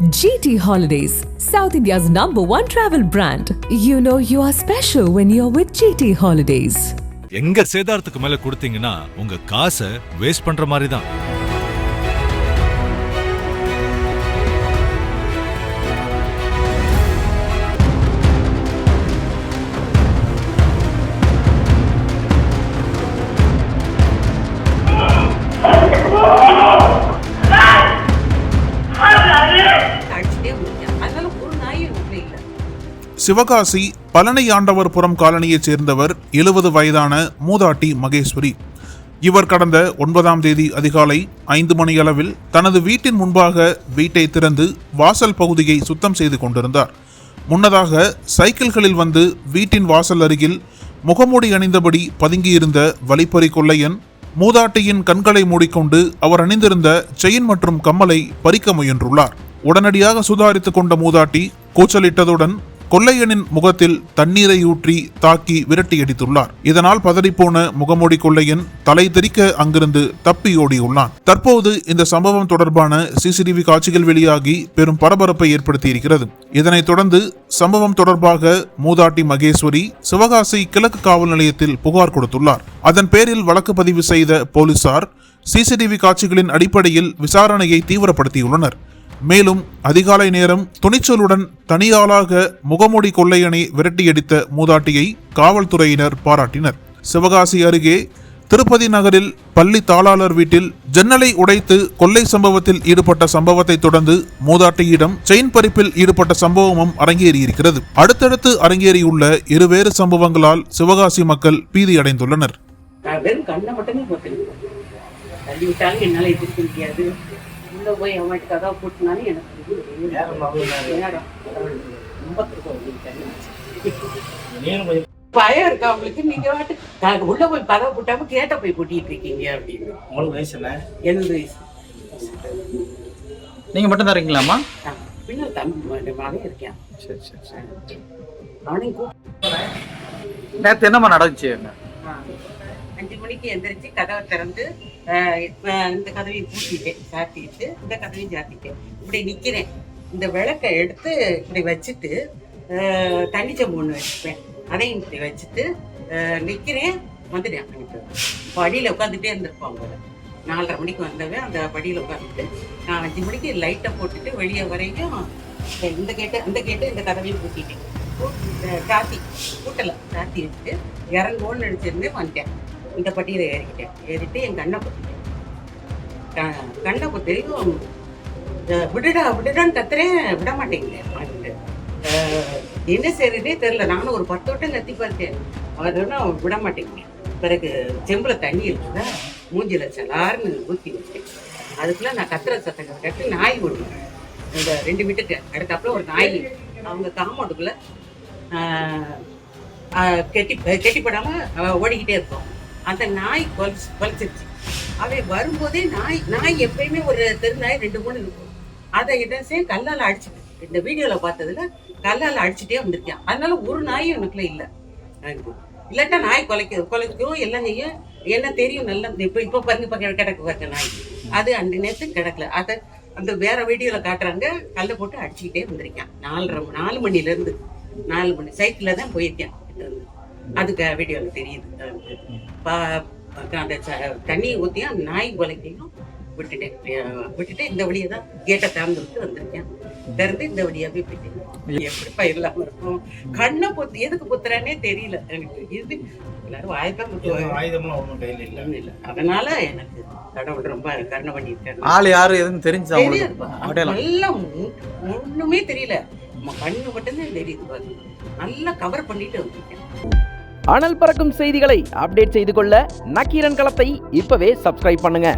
GT Holidays, South India's #1 travel brand. You know you are special when you're with GT Holidays. எங்க சேதாரத்துக்கு மேல கொடுத்தீங்கன்னா உங்க காசை waste பண்ற மாதிரி தான். சிவகாசி பழனி ஆண்டவர்புரம் காலனியைச் சேர்ந்தவர் 70 வயதான மூதாட்டி மகேஸ்வரி. இவர் கடந்த 9ஆம் தேதி அதிகாலை 5 மணியளவில் தனது வீட்டின் முன்பாக வீட்டை திறந்து வாசல் பகுதியை சுத்தம் செய்து கொண்டிருந்தார். முன்னதாக சைக்கிள்களில் வந்து வீட்டின் வாசல் அருகில் முகமூடி அணிந்தபடி பதுங்கியிருந்த வழிப்பறி கொள்ளையன் மூதாட்டியின் கண்களை மூடிக்கொண்டு அவர் அணிந்திருந்த செயின் மற்றும் கம்மலை பறிக்க முயன்றுள்ளார். உடனடியாக சுதாரித்துக் கொண்ட மூதாட்டி கூச்சலிட்டதுடன் கொள்ளையனின் முகத்தில் தண்ணீரை ஊற்றி தாக்கி விரட்டியடித்துள்ளார். இதனால் பதறிப்போன முகமூடி கொள்ளையன் தலை தெறிக்க அங்கிருந்து தப்பி ஓடியுள்ளான். தற்போது இந்த சம்பவம் தொடர்பான CCTV காட்சிகள் வெளியாகி பெரும் பரபரப்பை ஏற்படுத்தியிருக்கிறது. இதனைத் தொடர்ந்து சம்பவம் தொடர்பாக மூதாட்டி மகேஸ்வரி சிவகாசி கிழக்கு காவல் நிலையத்தில் புகார் கொடுத்துள்ளார். அதன் பேரில் வழக்கு பதிவு செய்த போலீசார் CCTV காட்சிகளின் அடிப்படையில் விசாரணையை தீவிரப்படுத்தியுள்ளனர். மேலும் அதிகாலை நேரம் துணிச்சலுடன் தனியாளாக முகமூடி கொள்ளையனை விரட்டியடித்த மூதாட்டியை காவல்துறையினர் பாராட்டினர். சிவகாசி அருகே திருப்பதி நகரில் பள்ளி தாளாளர் வீட்டில் ஜன்னலை உடைத்து கொள்ளை சம்பவத்தில் ஈடுபட்ட சம்பவத்தை தொடர்ந்து மூதாட்டியிடம் செயின் பறிப்பில் ஈடுபட்ட சம்பவமும் அரங்கேறியிருக்கிறது. அடுத்தடுத்து அரங்கேறியுள்ள இருவேறு சம்பவங்களால் சிவகாசி மக்கள் பீதி அடைந்துள்ளனர். போய் அவன்கிட்ட கதவை போட்டுனாலும் எனக்கு பயம் இருக்கு அவங்களுக்கு. நீங்க வாட்டு உள்ள போய் கதவை போட்டாம கேட்ட போய் போட்டிட்டு இருக்கீங்க அப்படின்னு. உங்களுக்கு வயசு என்ன? 70 வயசு. நீங்க மட்டும் தான் இருக்கீங்களாமா? பின்ன தம்பி மகன் இருக்கேன். சரி சரி சரி. அவனையும் நேற்று என்னம்மா நடந்துச்சு? 5 மணிக்கு எந்திரிச்சு கதவை திறந்து இந்த கதவையும் பூட்டிட்டேன், சாத்திட்டு இந்த கதவையும் சாத்திட்டேன். இப்படி நிக்கிறேன். இந்த விளக்கை எடுத்து இப்படி வச்சுட்டு தண்ணி சம்பு ஒன்று வச்சுப்பேன், அதையும் இப்படி வச்சுட்டு நிக்கிறேன். வந்துட்டேன். படியில உட்காந்துட்டே இருந்திருப்பாங்க. 4:30 மணிக்கு வந்தவன் அந்த படியில உட்காந்துட்டு நான் 5 மணிக்கு லைட்டை போட்டுட்டு வெளியே வரைக்கும் இந்த கேட்டு அந்த கேட்டு இந்த கதவையும் பூட்டிட்டேன். சாத்தி பூட்டலை சாத்தி வச்சுட்டு இறங்குவோன்னு நினைச்சிருந்தேன். வந்துட்டேன். இந்த பட்டியலை ஏறிட்டு என் கண்ணை பொத்திட்டேன். கண்ணை பொத்தியும் விடுடான்னு கத்துறேன், விட மாட்டேங்குது. என்ன செய்யறதே தெரியல. நானும் ஒரு 10 வட்டம் கத்தி பார்த்தேன், அதுன்னா விட மாட்டேங்குது. பிறகு செம்புல தண்ணி இருக்குதா மூஞ்சில சலார்னு ஊற்றி வச்சேன். அதுக்குள்ள நான் கத்துற சத்தம் கட்டு நாய் ஓடுவேன். இந்த 2 வீட்டுக்கு அடுத்தாப்புல ஒரு நாய் அவங்க காம்பவுண்டுக்குள்ள கெட்டிப்படாம ஓடிக்கிட்டே இருக்கும். அந்த நாய் கொலைச்சிருச்சு. அவை வரும்போதே நாய் எப்பயுமே ஒரு தெரு நாய் 2-3 இருக்கும். அதை என்ன கல்லால் அடிச்சுட்டு, இந்த வீடியோல பார்த்ததுல கல்லால் அடிச்சுட்டே வந்திருக்கேன். அதனால ஒரு நாயும் எனக்குள்ள இல்லை. இல்லாட்டா நாய் கொலைக்கும் எல்லாம் செய்யும். என்ன தெரியும் நல்லா. இப்ப பாருங்க கிடக்கு பாருங்க நாய். அது அந்த நேரத்து கிடக்கல. அதை அந்த வேற வீடியோல காட்டுறாங்க. கல்லை போட்டு அடிச்சுக்கிட்டே வந்திருக்கேன். 4 மணில இருந்து 4 மணி சைக்கிள்ல தான் போயிருக்கேன். அதுக்கு வீடியோல தெரியுது. அந்த தண்ணியை ஊற்றி அந்த நாய் கொலைக்கையும் விட்டுட்டு இந்த வழியை தான் கேட்டை திறந்து விட்டு வந்திருக்கேன். திறந்து இந்த வழியாவே போயிட்டேன். எப்படிப்பா இல்லாம இருக்கும். கண்ணை பொத்து எதுக்கு புத்துறானே தெரியல எனக்கு. இது எல்லாரும் வாய்தான் புத்துவாங்க இல்லை. அதனால எனக்கு கடவுள் ரொம்ப கருணை பண்ணிருக்காரு. ஆள் யாரு எதுன்னு தெரிஞ்சா எல்லாம் ஒண்ணுமே தெரியல. கண்ணு மட்டும்தான் தெரியுது. நல்லா கவர் பண்ணிட்டு வந்திருக்கேன். அனல் பறக்கும் செய்திகளை அப்டேட் செய்து கொள்ள நக்கீரன் களத்தை இப்பவே சப்ஸ்கிரைப் பண்ணுங்க.